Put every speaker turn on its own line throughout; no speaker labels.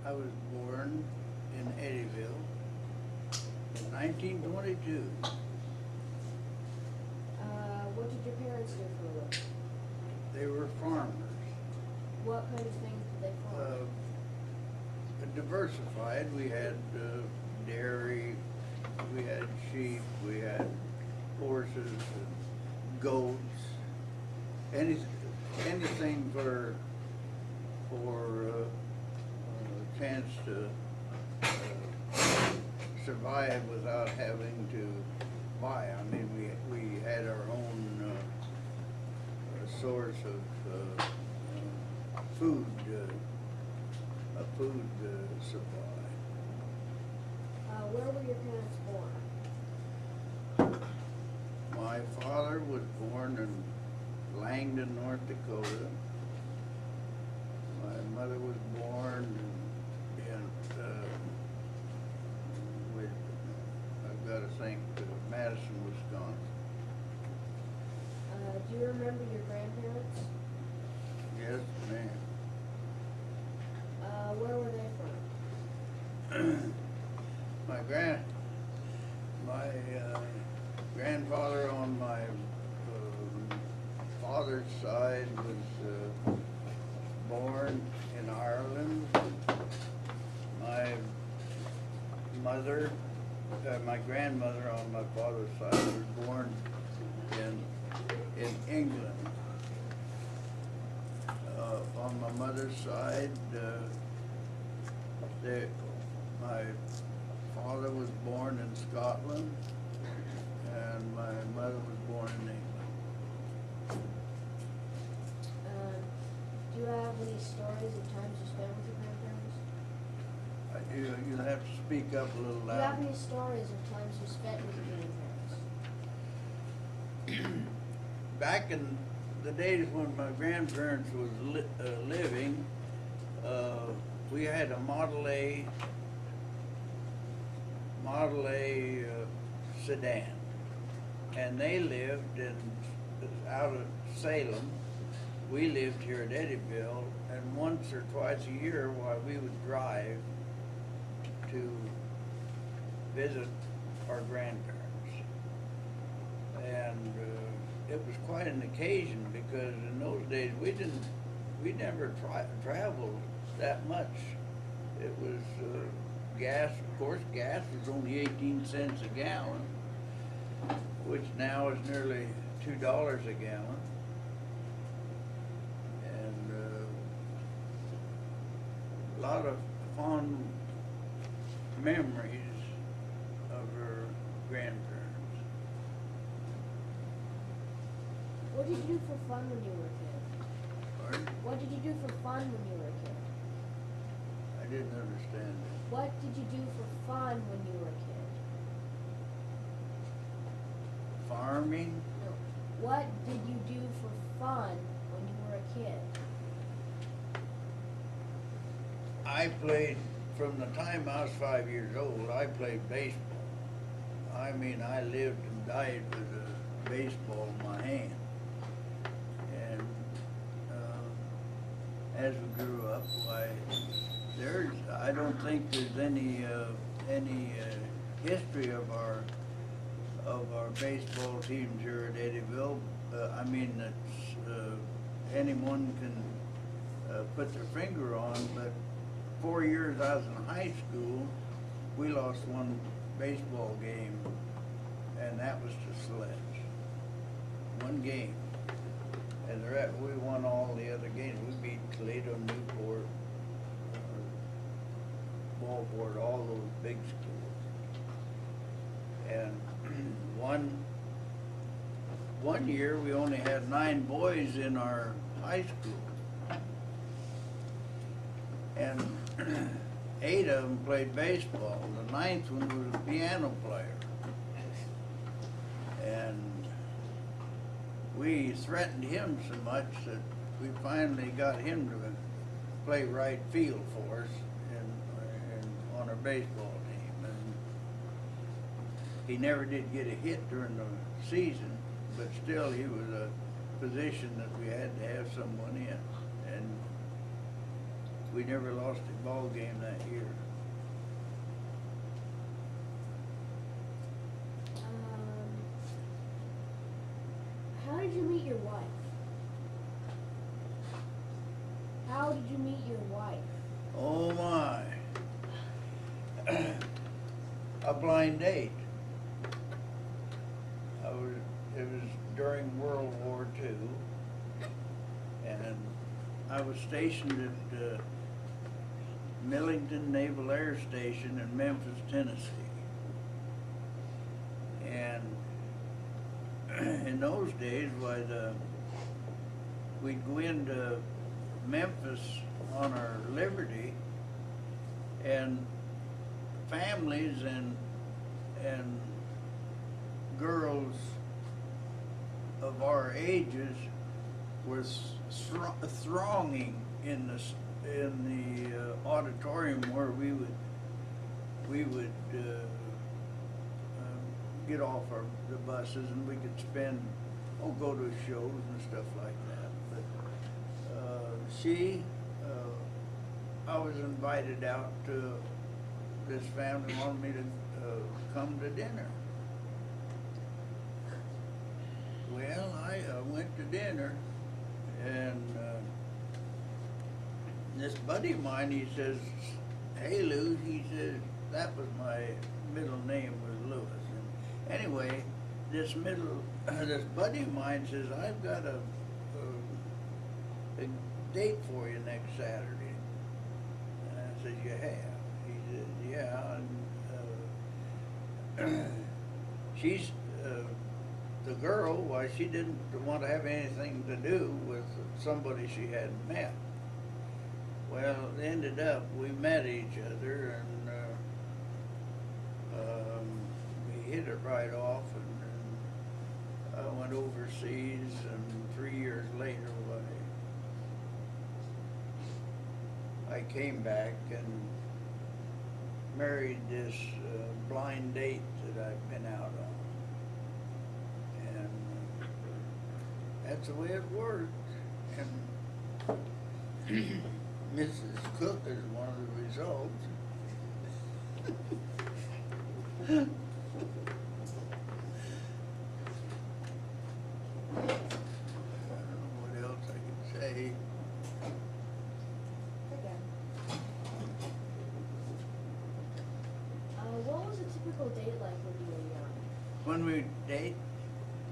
I was born in Eddyville in 1922.
What did your parents do for a living?
They were farmers.
What kind of things did they farm?
Diversified. We had dairy, we had sheep, we had horses, and goats, anything for a chance to survive without having to buy. I mean, we had our own source of food, a food supply.
Where were your parents born?
My father was born in Langdon, North Dakota. My mother was born in I've got to think, Madison, Wisconsin.
Do you remember your grandparents?
Yes, ma'am.
Where were they from?
My grandfather on my father's side was born in Ireland. My mother, my grandmother on my father's side was born in England. On my mother's side, my father was born in Scotland, and my mother was born in England.
Do you have any stories of times you spent with your grandparents?
You'll have to speak up a little
Do you have
louder.
any stories of times you spent with your grandparents?
Back in the days when my grandparents was living, we had a Model A sedan, and they lived out of Salem. We lived here at Eddyville, and once or twice a year, while we would drive to visit our grandparents, and it was quite an occasion because in those days we never traveled that much. It was gas. Of course, gas was only 18 cents a gallon, which now is nearly $2 a gallon. And a lot of fond memories of her grandparents.
What did you do for fun when you were a kid?
Pardon?
What did you do for fun when you were a kid?
I didn't understand that.
What did you do for fun when you were a kid?
Farming?
No. What did you do for fun when you were a kid?
I played, from the time I was 5 years old, I played baseball. I mean, I lived and died with a baseball in my hand. And as we grew up, I don't think there's any history of our baseball teams here at Eddyville. I mean, anyone can put their finger on, but 4 years I was in high school, we lost one baseball game, and that was to Sledge. One game. And we won all the other games. We beat Toledo, Newport, Walport, all those big schools. And one year we only had 9 boys in our high school. And 8 of them played baseball. The 9th one was a piano player. And we threatened him so much that we finally got him to play right field for us on our baseball team. And he never did get a hit during the season, but still he was a position that we had to have someone in. And We never lost a ball game that year.
How did you meet your wife? How did you meet your wife?
Oh my. A blind date. It was during World War II, and I was stationed at Millington Naval Air Station in Memphis, Tennessee. And in those days, we'd go into Memphis on our liberty, and families and girls of our ages were thronging in the auditorium where we would get off the buses, and we could go to shows and stuff like that. But I was invited out to, this family wanted me to come to dinner. Well, I went to dinner, and this buddy of mine, he says, "Hey Lou," he says, that was my middle name was Lewis. And anyway, this buddy of mine says, "I've got a date for you next Saturday." And I said, "You have?" He said, "Yeah." And she's the girl. Why, she didn't want to have anything to do with somebody she hadn't met. Well, it ended up we met each other, and we hit it right off, and I went overseas, and 3 years later I came back and married this blind date that I've been out on. And that's the way it worked. And Mrs. Cook is one of the results. I don't know what else I can say.
What was a typical date like when you were young?
When we date,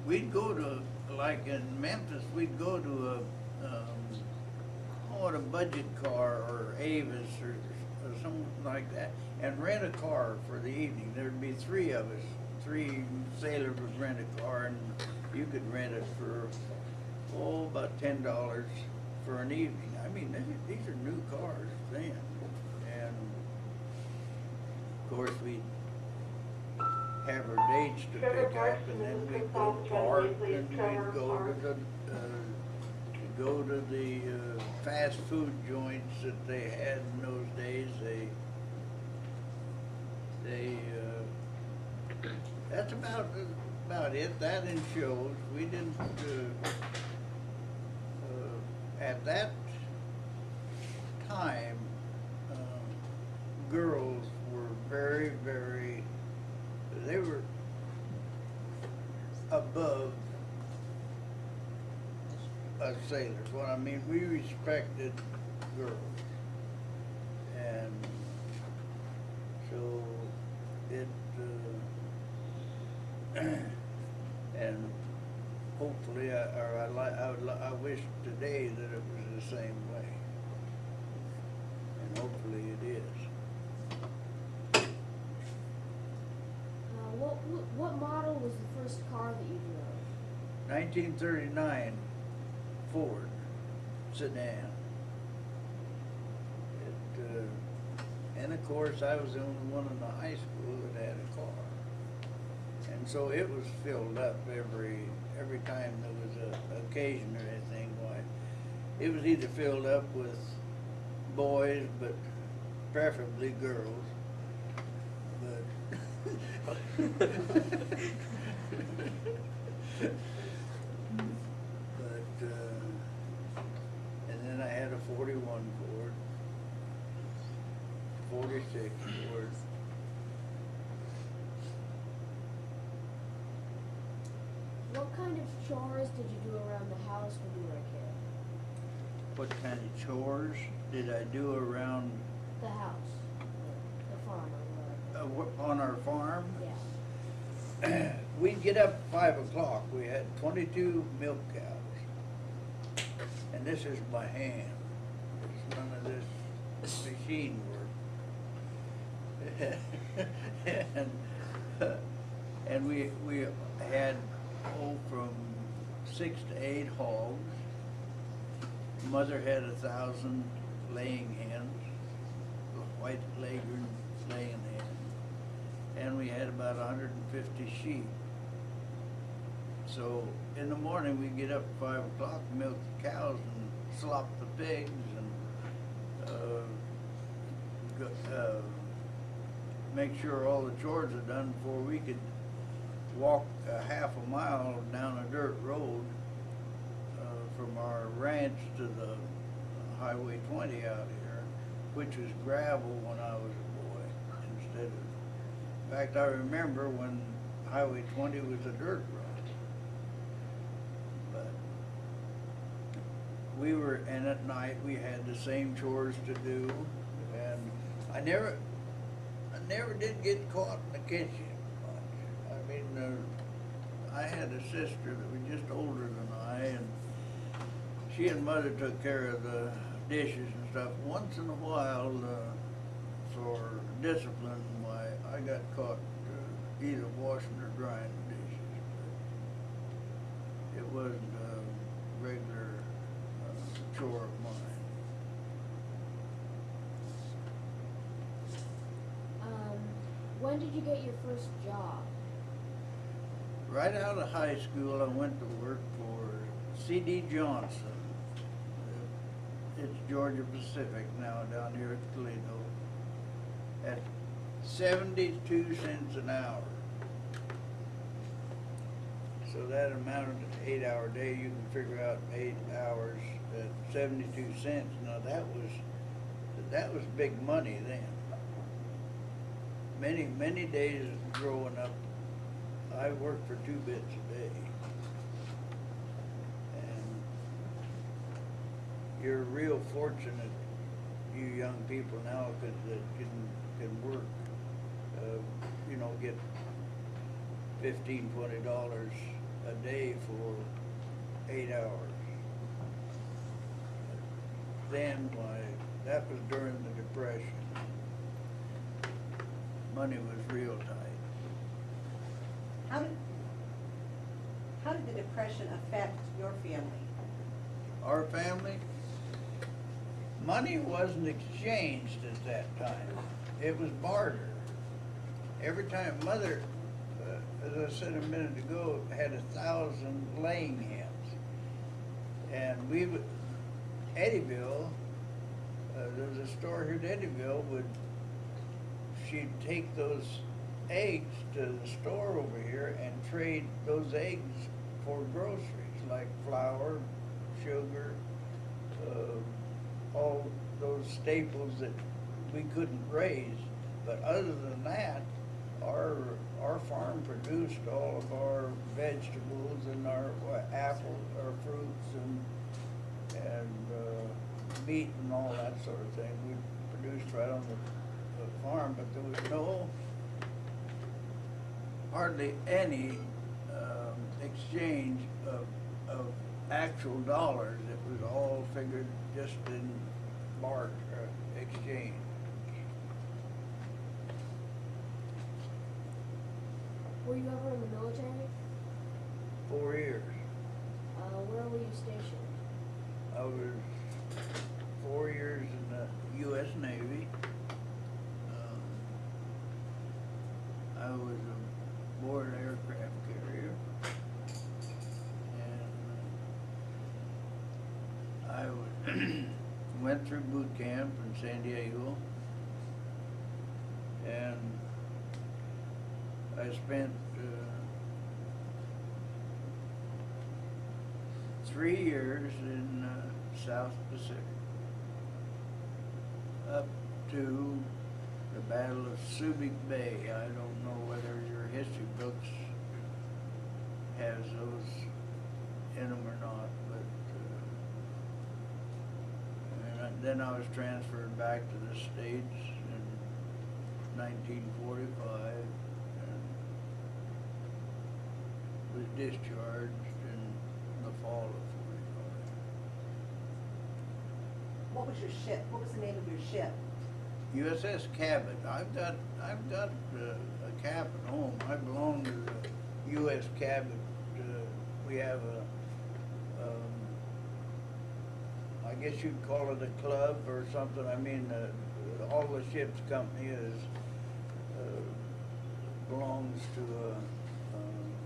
we'd go to, like in Memphis, we'd go to a budget car or Avis or something like that, and rent a car for the evening. There'd be three of us. Three sailors would rent a car, and you could rent it for, about $10 for an evening. I mean, these are new cars then. And of course, we'd have our dates to pick up, and then we'd go park, and we'd go to the fast food joints that they had in those days. That's about it. That and shows. We didn't at that time. Girls were very, very. They were above us sailors. What I mean, we respected girls, and so it, and hopefully, I wish today that it was the same way, and hopefully it is.
What model was the first car that you drove?
1939 Ford sedan. And of course, I was the only one in the high school that had a car, and so it was filled up every time there was an occasion or anything. Why, it was either filled up with boys, but preferably girls. But and then I had a 41 Ford, 46, Boyd.
What kind of chores did you do around the house when you were a kid?
What kind of chores did I do around
The house, the farm or whatever.
on our farm?
Yeah.
We'd get up at 5 o'clock. We had 22 milk cows. And this is by hand. It's none of this machine work. and we had from 6 to 8 hogs. Mother had 1,000 laying hens, white leghorn laying hens, and we had about 150 sheep. So in the morning we'd get up at 5 o'clock, milk the cows and slop the pigs and make sure all the chores are done before we could walk a half a mile down a dirt road from our ranch to the Highway 20 out here, which was gravel when I was a boy instead of, in fact, I remember when Highway 20 was a dirt road. But we were, and at night we had the same chores to do, and I never did get caught in the kitchen much. I mean, I had a sister that was just older than I, and she and Mother took care of the dishes and stuff. Once in a while, for discipline, I got caught either washing or drying the dishes. But it wasn't a regular chore of mine.
When did you get your first job?
Right out of high school, I went to work for C.D. Johnson. It's Georgia Pacific now down here at Toledo at 72 cents an hour. So that amounted to an 8-hour day. You can figure out 8 hours at 72 cents. Now that was big money then. Many days growing up, I worked for 2 bits a day. And you're real fortunate, you young people now, that can work, get $15, $20 a day for 8 hours. Then, that was during the Depression. Money was real tight.
How did the Depression affect your family?
Our family, money wasn't exchanged at that time. It was barter. Every time Mother, as I said a minute ago, had 1,000 laying hens. And we would, Eddyville, there was a store here at Eddyville, she'd take those eggs to the store over here and trade those eggs for groceries like flour, sugar, all those staples that we couldn't raise. But other than that, our farm produced all of our vegetables and our apples, our fruits and meat and all that sort of thing. We produced right on the farm, but there was hardly any exchange of actual dollars. It was all figured just in barter exchange.
Were you ever in the military?
4 years.
Where were you stationed?
I was 4 years in the U.S. Navy. I was aboard an aircraft carrier, and I went through boot camp in San Diego, and I spent 3 years in South Pacific, up to Battle of Subic Bay. I don't know whether your history books has those in them or not, but then I was transferred back to the States in 1945 and was discharged in the fall of 45.
What was your ship? What was the name of your ship?
USS Cabot. I've got a cabin home. I belong to the U.S. Cabot. We have I guess you'd call it a club or something. I mean, all the ship's company is belongs to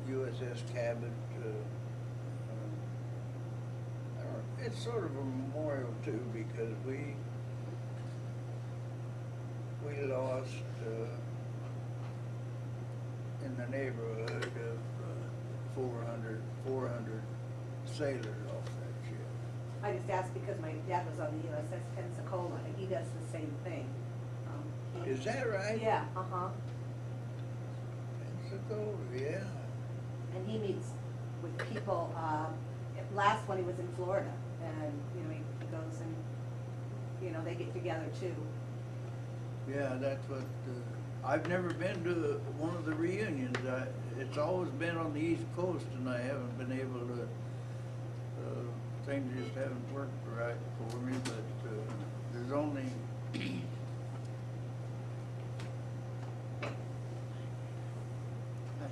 USS Cabot. It's sort of a memorial too, because we lost in the neighborhood of 400 sailors off that ship.
I just asked because my dad was on the USS Pensacola, and he does the same thing.
Is that right?
Yeah, uh-huh.
Pensacola, yeah.
And he meets with people, last one he was in Florida, and, he goes and, they get together too.
Yeah, that's what, I've never been to one of the reunions. It's always been on the East Coast, and I haven't been able to, things just haven't worked right for me, but there's only, I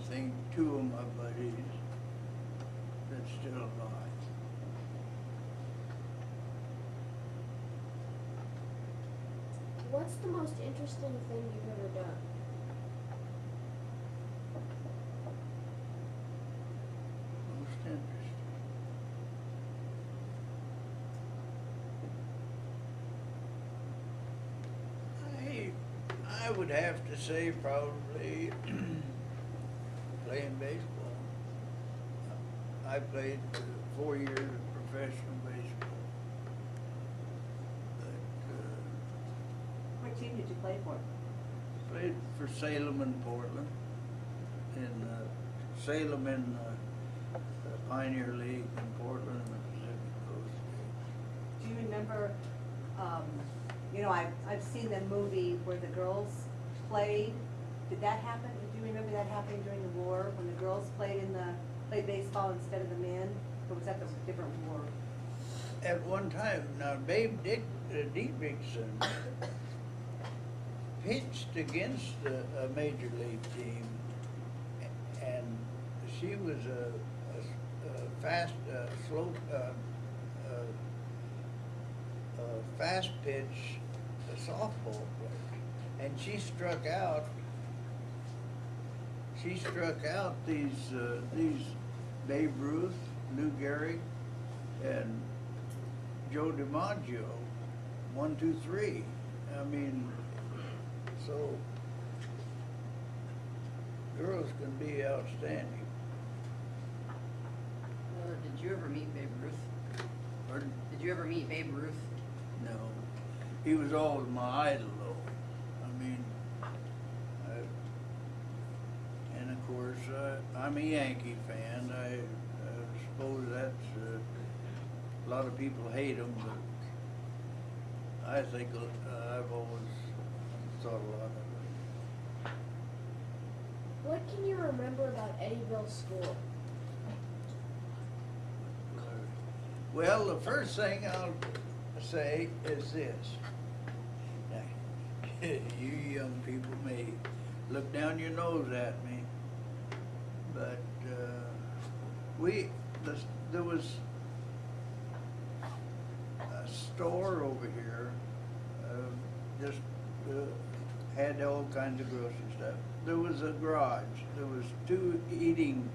think, 2 of my buddies that's still alive.
What's the most interesting thing you've ever done?
Most interesting. I would have to say probably playing baseball. I played 4 years of professional baseball.
What team did you play for?
Played for Salem and Portland, in Salem in the Pioneer League, in Portland in the Pacific Coast League.
Do you remember, I've seen the movie where the girls played. Did that happen? Do you remember that happening during the war, when the girls played baseball instead of the men? Or was that the different war?
At one time, now Babe Dietrichson pitched against a major league team, and she was a fast pitch softball player, and she struck out these Babe Ruth, Lou Gehrig, and Joe DiMaggio, 1, 2, 3. I mean, so girls can be outstanding.
Did you ever meet Babe Ruth?
Pardon?
Did you ever meet Babe Ruth?
No, he was always my idol, though. I mean, and of course, I'm a Yankee fan. I suppose that's a lot of people hate him, but I think I've always thought a lot of it.
What can you remember about Eddyville School?
Well, the first thing I'll say is this. Now, you young people may look down your nose at me, but there was a store over here, just had all kinds of grocery stuff. There was a garage. There was two eating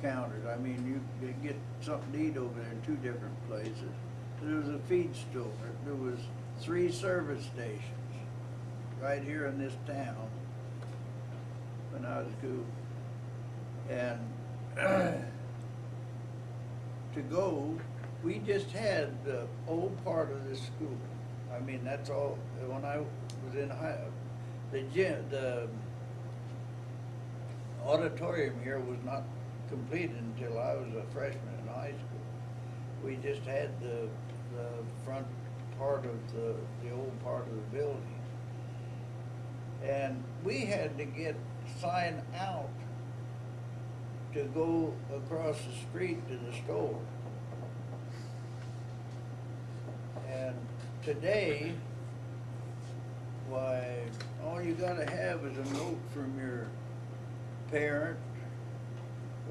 counters. I mean, you could get something to eat over there in 2 different places. There was a feed store. There was 3 service stations right here in this town when I was cool. And to go, we just had the old part of this school. I mean, that's all, when I was in the auditorium here was not completed until I was a freshman in high school. We just had the front part of the old part of the building. And we had to get signed out to go across the street to the store. And today, why, all you gotta have is a note from your parent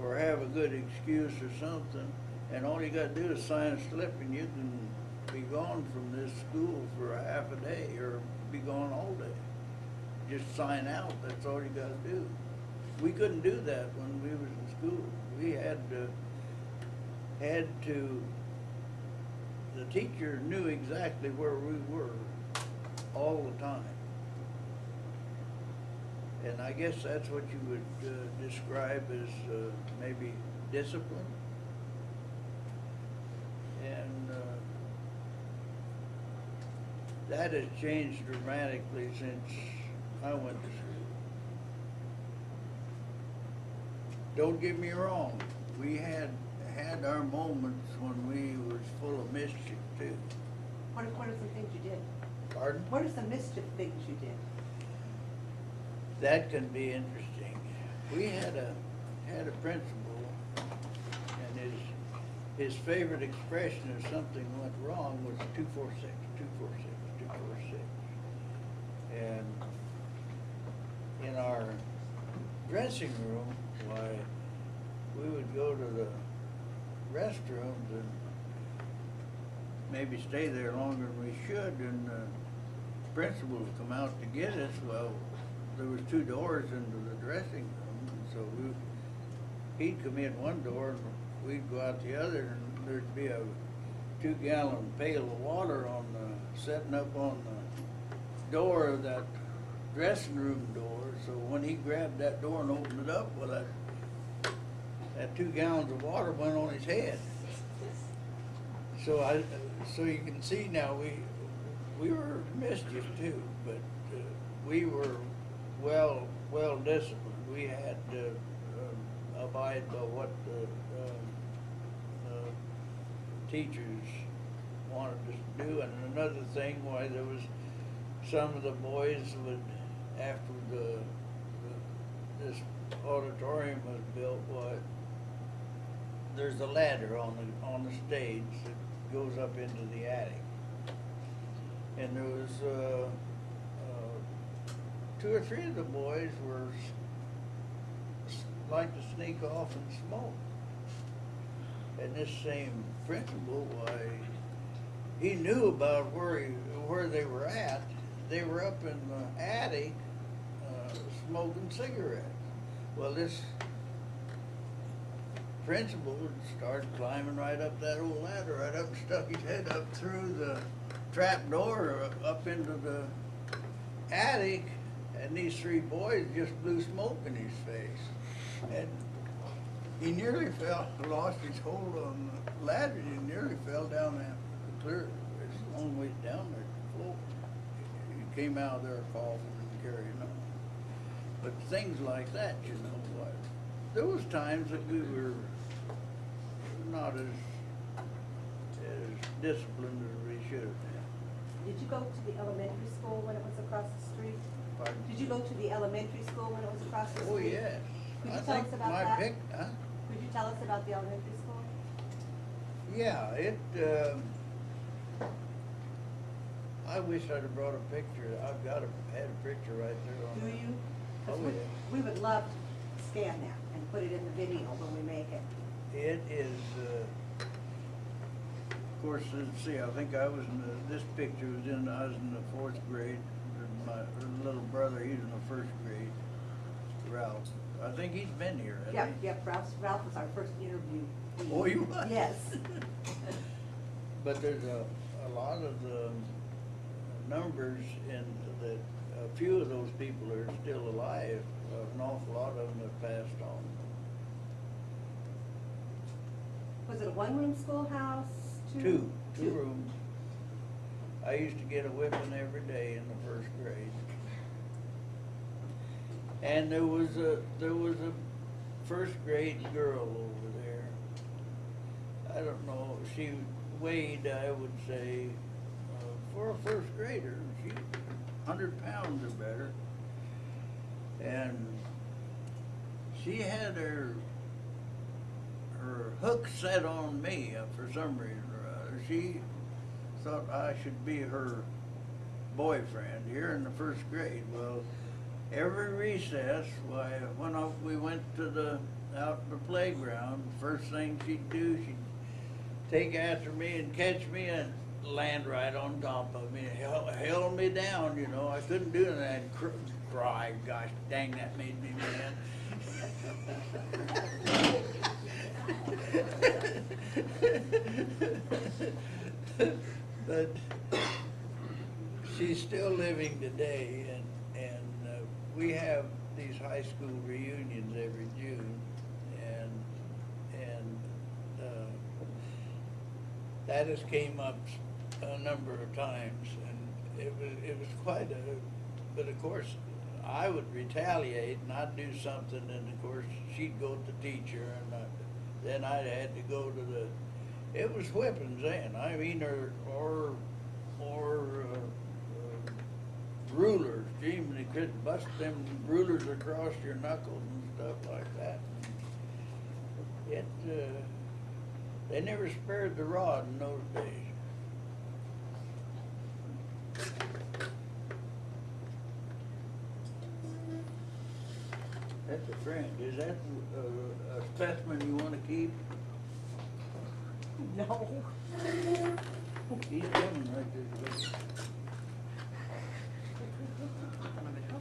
or have a good excuse or something, and all you gotta do is sign a slip and you can be gone from this school for a half a day or be gone all day. Just sign out, that's all you gotta do. We couldn't do that when we was in school. We had to, the teacher knew exactly where we were all the time. And I guess that's what you would describe as maybe discipline. And that has changed dramatically since I went to school. Don't get me wrong, we had our moments when we was full of mischief too.
What are some things you did?
Pardon?
What are some mischief things you did?
That can be interesting. We had a principal, and his favorite expression if something went wrong was 246, 246, 246. And in our dressing room, why, we would go to the restrooms and maybe stay there longer than we should, and the principal would come out to get us. Well, there was 2 doors into the dressing room, and so he'd come in one door and we'd go out the other, and there'd be a 2-gallon pail of water setting up on the door of that dressing room door. So when he grabbed that door and opened it up, well, that 2 gallons of water went on his head. So you can see now we were mischief too, but we were well disciplined. We had to abide by what the teachers wanted us to do. And another thing, why there was some of the boys would, after this auditorium was built, why, there's a ladder on the stage that goes up into the attic, and there was 2 or 3 of the boys were like to sneak off and smoke. And this same principal, why, he knew about where they were at. They were up in the attic smoking cigarettes. Well, this principal started climbing right up that old ladder, right up and stuck his head up through the trap door up into the attic, and these 3 boys just blew smoke in his face. And he nearly lost his hold on the ladder. He nearly fell down that clear. It's a long ways down there to the floor. He came out of there coughing and carrying on. But things like that, you know, what? There was times that we were not as disciplined as we should have been.
Did you go to the elementary school when it was across the street?
Pardon?
Did you go to the elementary school when it was across the street?
Oh, yes.
Could you
I
tell
think
us about
my
that?
huh?
Could you tell us about the elementary school?
Yeah, I wish I'd have brought a picture. I've had a picture right there on
Do
the-
you? 'Cause
Oh, yeah.
we would love to scan that and put it in the video when we make it.
It is, of course, let's see, I think I was this picture I was in the 4th grade. And my little brother, he's in the 1st grade, Ralph. I think he's been here, hasn't he?
Yep, Ralph was our first interview.
Oh, you was?
Yes.
But there's a lot of the numbers in that, a few of those people are still alive. An awful lot of them have passed on.
Was it a 1-room schoolhouse?
Two rooms. I used to get a whipping every day in the first grade. And there was a first grade girl over there. I don't know, she weighed, I would say, for a first grader, she 100 pounds or better. And she had her hook set on me for some reason or other. She thought I should be her boyfriend here in the first grade. Well, every recess, we went to out the playground, first thing she'd do, she'd take after me and catch me and land right on top of me, held me down, you know. I couldn't do that and cry. Gosh dang, that made me mad. But she's still living today, and we have these high school reunions every June, and that has came up a number of times, and it was quite but of course I would retaliate and I'd do something, and of course she'd go to the teacher, and then I had to go to it was whippings then. I mean, or rulers. Gee, they could bust them rulers across your knuckles and stuff like that. They never spared the rod in those days. That's a friend. Is that a specimen you want to keep?
No.
He's coming right this way.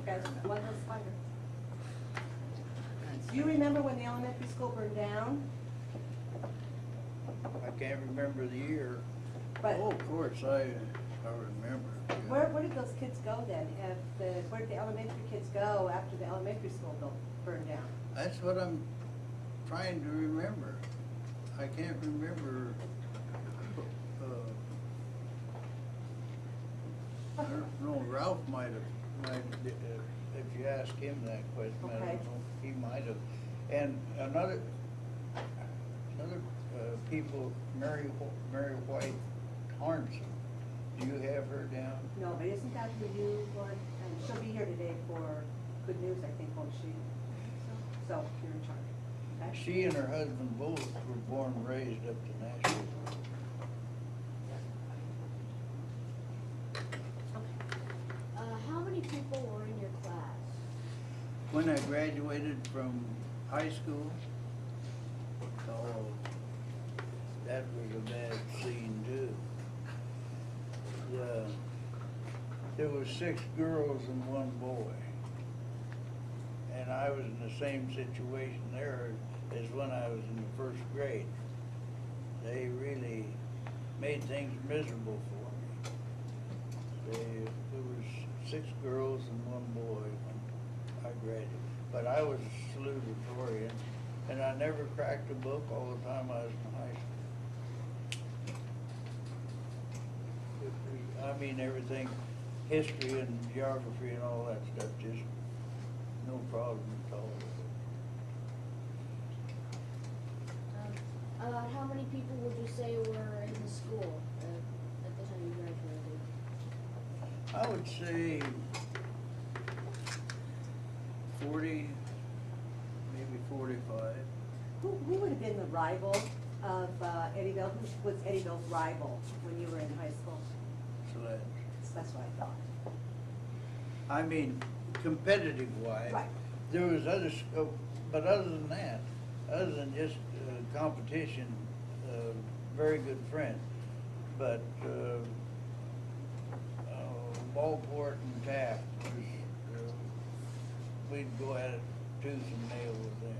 Okay, one of those spiders. Do you remember when the elementary school burned down?
I can't remember the year.
But
Oh, of course, I remember. Yeah.
where did those kids go then? Where did the elementary kids go after the elementary school burned down?
That's what I'm trying to remember. I can't remember. I don't know, Ralph might have, if you ask him that question, I don't
Okay.
know, he might have. And another people, Mary White Harnson, do you have her down?
No, but isn't that the new one? And she'll be here today for good news, I think, won't she? So, you're in charge, okay?
She and her husband both were born and raised up to Nashville.
How many people were in your class?
When I graduated from high school, oh, that was a bad scene too. There was 6 girls and 1 boy. And I was in the same situation there as when I was in the first grade. They really made things miserable for me. There was 6 girls and 1 boy when I graduated. But I was salutatorian, and I never cracked a book all the time I was in high school. I mean, everything, history and geography and all that stuff, just no problem at all.
How many people would you say were in the school at the time you graduated?
I would say 40, maybe 45.
Who would have been the rival of Eddyville? Who was Eddyville's rival when you were in high school?
Sledge.
That's what I thought.
I mean, competitive wise,
Right.
there was other, but other than that, other than just competition, very good friend. But Ballport and Taft, we'd go at it tooth and nail with them.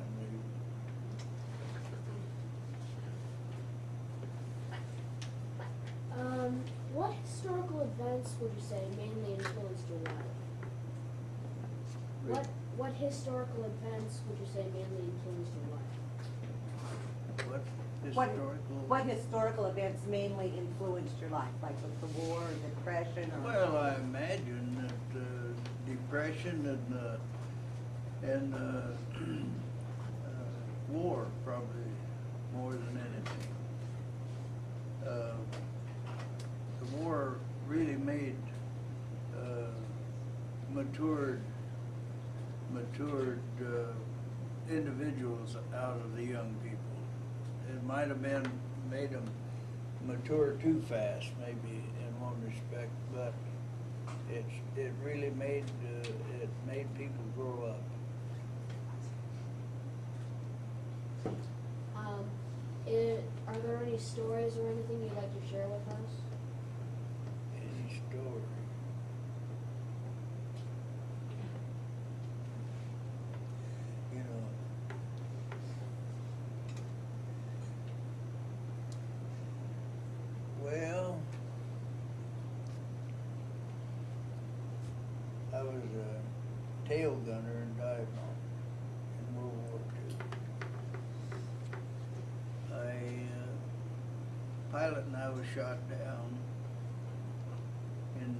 What historical events would you say mainly influenced your life? What historical events would you say mainly influenced your life?
What?
What historical events mainly influenced your life, like with the war or the Depression or?
Well, I imagine that Depression and war probably more than anything. The war really made matured individuals out of the young people. It might have been made them mature too fast, maybe in one respect, but it really made people grow up.
Are there any stories or anything you'd like to share with us?
Any story? You know, well, I was a tail gunner in Dive-Bomb in World War II. Pilot and I was shot down in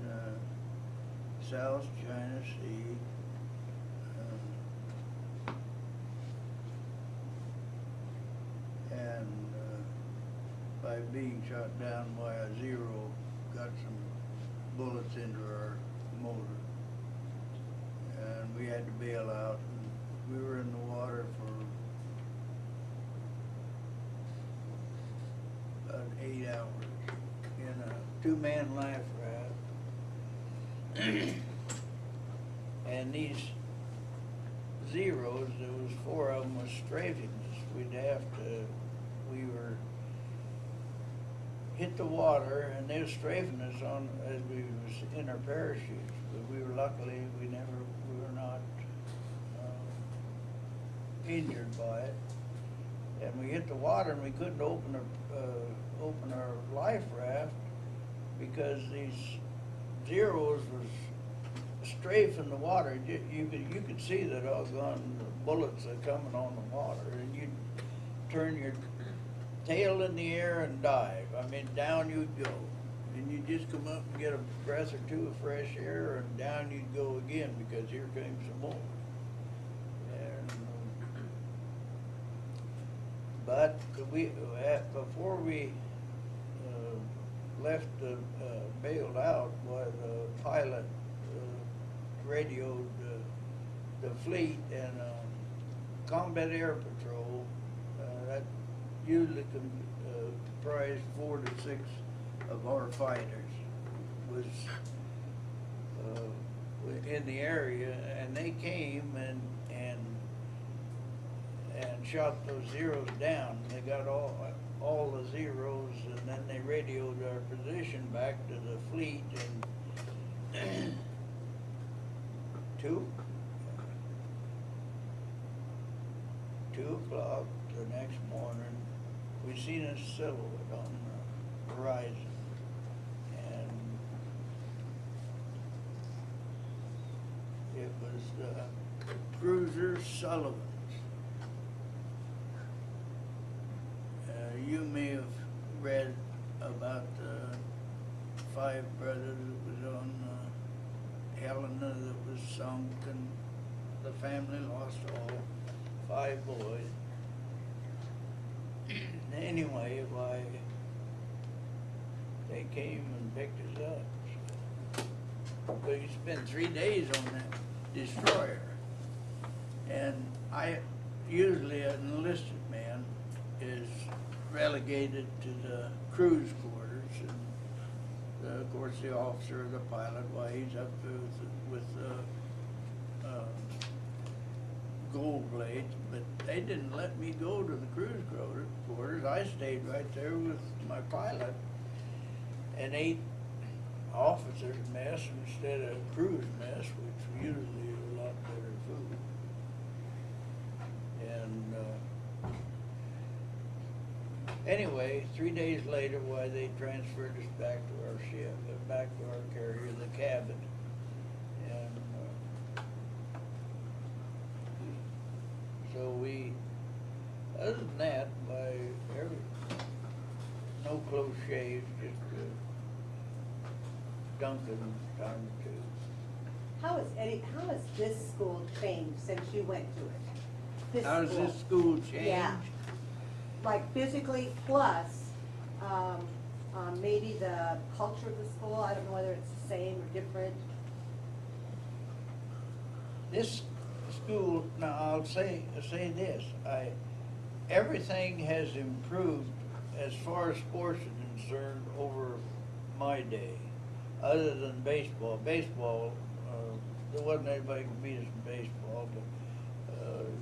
South China Sea. And by being shot down by a Zero, got some bullets into our motor. And we had to bail out, and we were in the water for about 8 hours in a two-man life raft. And these Zeros, there was 4 of them, was strafing us. We were hit the water, and they were strafing us on as we was in our parachutes. But we were luckily we were not injured by it. And we hit the water, and we couldn't open our life raft because these Zeros was strafing the water. You could see the doggone bullets are coming on the water, and you'd turn your tail in the air and dive. I mean, down you'd go, and you'd just come up and get a breath or two of fresh air, and down you'd go again because here came some more. But before we left bailed out, the pilot radioed the fleet and Combat Air Patrol that usually comprised 4 to 6 of our fighters was in the area, and they came and shot those Zeros down. They got all the Zeros, and then they radioed our position back to the fleet, and 2 o'clock the next morning, we seen a silhouette on the horizon, and it was the cruiser Sullivan. You may have read about the 5 brothers that was on Helena that was sunk, and the family lost all 5 boys. Anyway, they came and picked us up. But you spent 3 days on that destroyer. And usually an enlisted man is relegated to the cruise quarters, and of course the officer or the pilot, he's up with gold blades, but they didn't let me go to the cruise quarters. I stayed right there with my pilot and ate officer's mess instead of cruise mess, which usually is a lot better food. And anyway, 3 days later, they transferred us back to our ship, back to our carrier, the cabin. And so other than that, close shaves, just dunking time or two.
How has this school changed since you went to it? This
How does
school.
this school change?
Yeah. Like physically plus, maybe the culture of the school, I don't know whether it's the same or different.
This school, now I'll say this, everything has improved as far as sports are concerned over my day, other than baseball. Baseball, there wasn't anybody who could beat us in baseball, but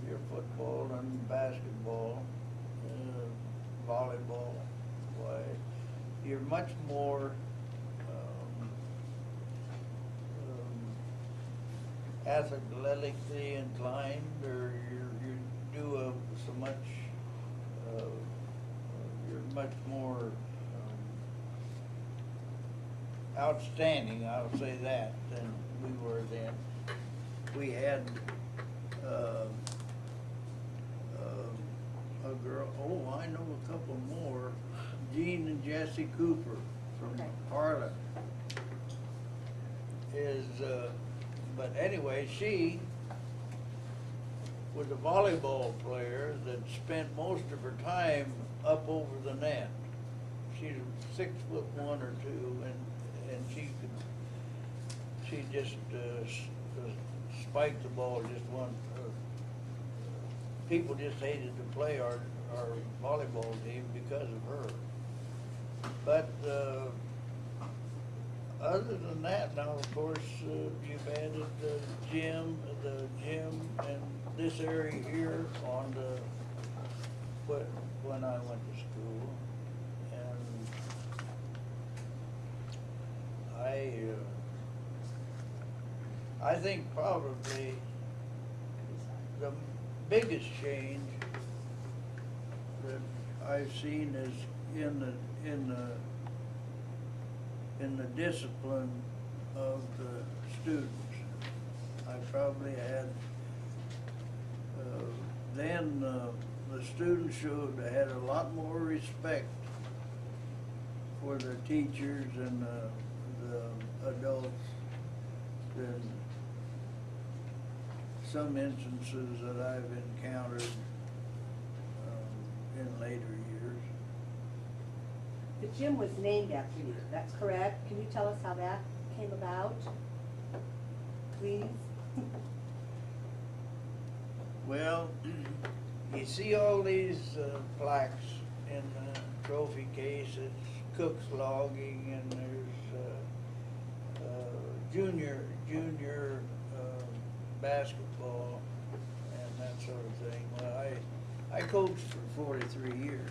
your football and basketball, volleyball, why, you're much more athletically inclined, or you do so much, you're much more outstanding, I'll say that, than we were then. We had a girl, I know a couple more, Jean and Jessie Cooper from
Okay.
Harlan. But anyway, she was a volleyball player that spent most of her time up over the net. She's 6'1" or 2", and she just spiked the ball just one. People just hated to play our volleyball team because of her. But other than that, now of course you've added the gym and this area here on when I went to school, and I think probably the biggest change that I've seen is in the discipline of the students. I probably had, then the students had a lot more respect for the teachers and the adults than some instances that I've encountered in later years.
The gym was named after you, that's correct? Can you tell us how that came about, please?
Well, you see all these plaques in the trophy case. It's Cook's Logging, and there's junior basketball and that sort of thing. Well, I coached for 43 years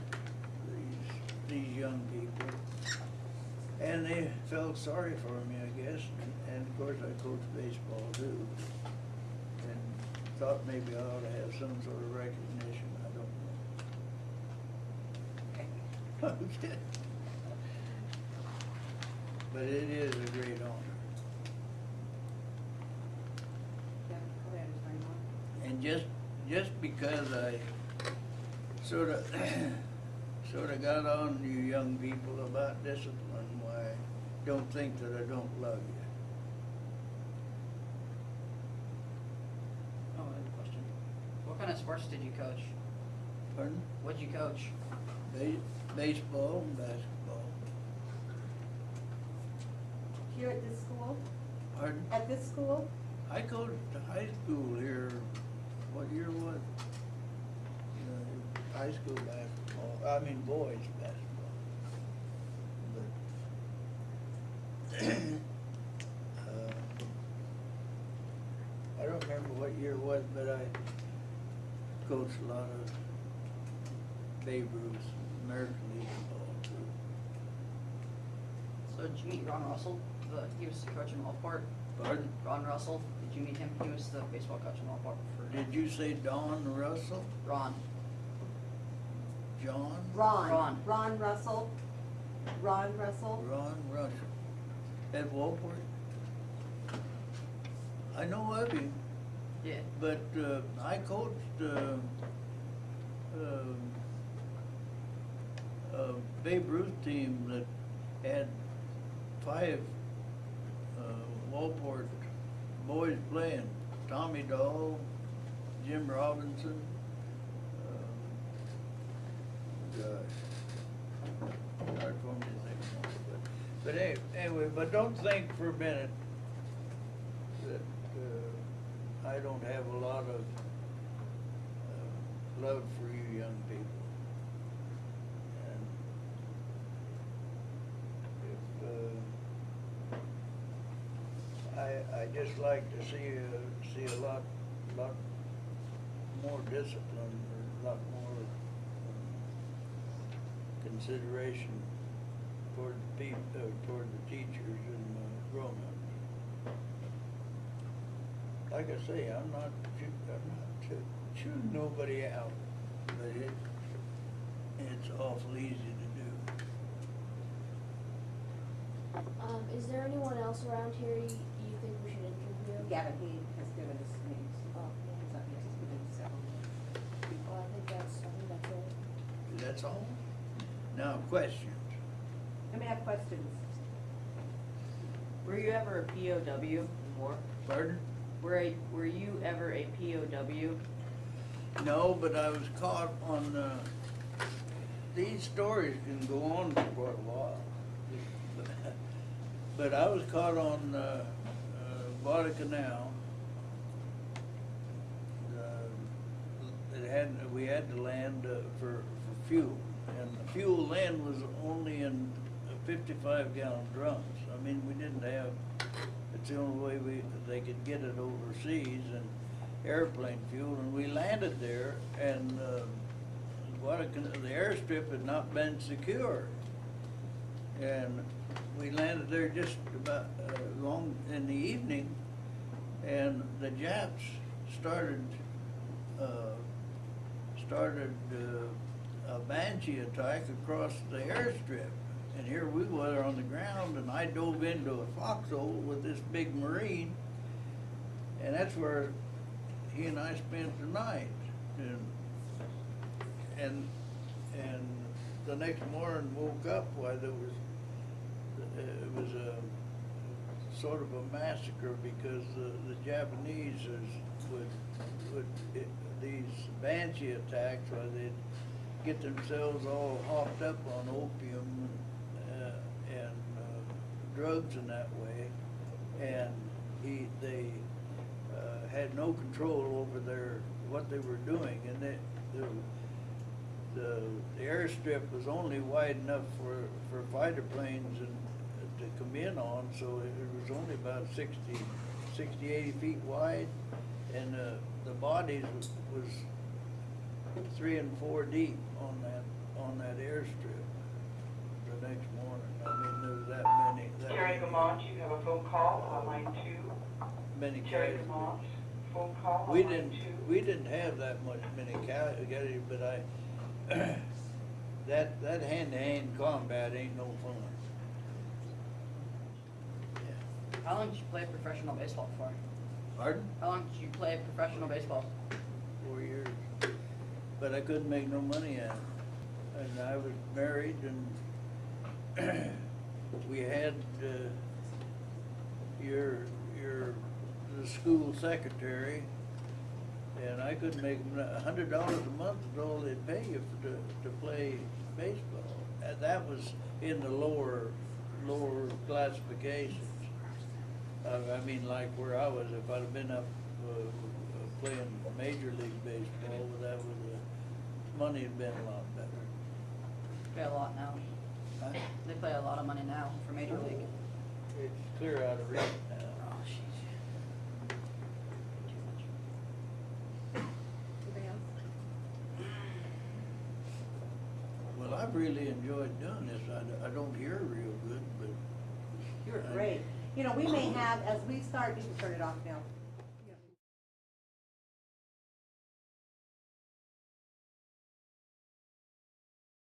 these young people, and they felt sorry for me, I guess. And of course, I coached baseball too, and thought maybe I ought to have some sort of recognition. I don't know. Okay. But it is a great honor. And just because I sort of got on you young people about discipline, why, don't think that I don't love you.
Oh, I have a question. What kind of sports did you coach?
Pardon?
What'd you coach?
Baseball and basketball.
Here at this school?
Pardon?
At this school?
I coached high school here. What year was it? High school basketball. I mean boys basketball. But I don't remember what year it was, but I coached a lot of Babe Ruth, American League ball too.
So did you meet Ron Russell? He was the coach in Wellport.
Pardon?
Ron Russell, did you meet him? He was the baseball coach in Wellport.
Did you say Don Russell?
Ron.
John?
Ron Russell. Ron Russell.
Ron Russell. At Walport? I know of him,
Yeah.
but I coached Babe Ruth team that had 5 Walport boys playing. Tommy Dahl, Jim Robinson, gosh, hard for me to think more. But anyway, but don't think for a minute that I don't have a lot of love for you young people. I just like to see a lot more discipline, or a lot more consideration toward the toward the teachers and grown-ups. Like I say, I'm not shooting nobody out, but it's awful easy to do.
Is there anyone else around here you think we should interview?
Gavin, he has given us names.
Oh, yeah.
He's not here, he's given us several.
Well, I think that's it.
That's all? Now, questions.
Let me have questions.
Were you ever a POW in war?
Pardon?
Were you ever a POW?
No, but I was caught on, these stories can go on for quite a while. But I was caught on Guadalcanal. We had to land for fuel, and the fuel then was only in 55-gallon drums. I mean, we didn't have. It's the only way they could get it overseas, and airplane fuel. And we landed there, and Guadalcanal, the airstrip had not been secured, and we landed there just about long in the evening, and the Japs started a Banshee attack across the airstrip. And here we were on the ground, and I dove into a foxhole with this big Marine, and that's where he and I spent the night. And the next morning woke up, why it was a sort of a massacre, because the Japanese would these Banshee attacks, where they'd get themselves all hopped up on opium and drugs in that way, and they had no control over what they were doing, and the airstrip was only wide enough for fighter planes to come in on, so it was only about 60, 80 feet wide, and the bodies was 3 and 4 deep on that airstrip the next morning. I mean, there was that many.
Terry Gamont, you have a phone call on line 2.
Many
Terry
casualties.
Gamont, phone call on
We
line 2.
didn't have that many casualties, but that hand-to-hand combat ain't no fun. Yeah.
How long did you play professional baseball for?
Pardon?
How long did you play professional baseball?
4 years. But I couldn't make no money at it. And I was married, and we had the school secretary, and I couldn't make $100 a month is all they'd pay you to play baseball. And that was in the lower classifications. I mean, like where I was, if I'd have been up playing Major League Baseball, that would money had been a lot better.
Play a lot now.
Huh?
They play a lot of money now for Major League.
It's clear out of reach now.
Oh, jeez. Too much.
Anything else?
Well, I've really enjoyed doing this. I don't hear real good, but.
You were great. You know, we may have, as we start, you can turn it off now.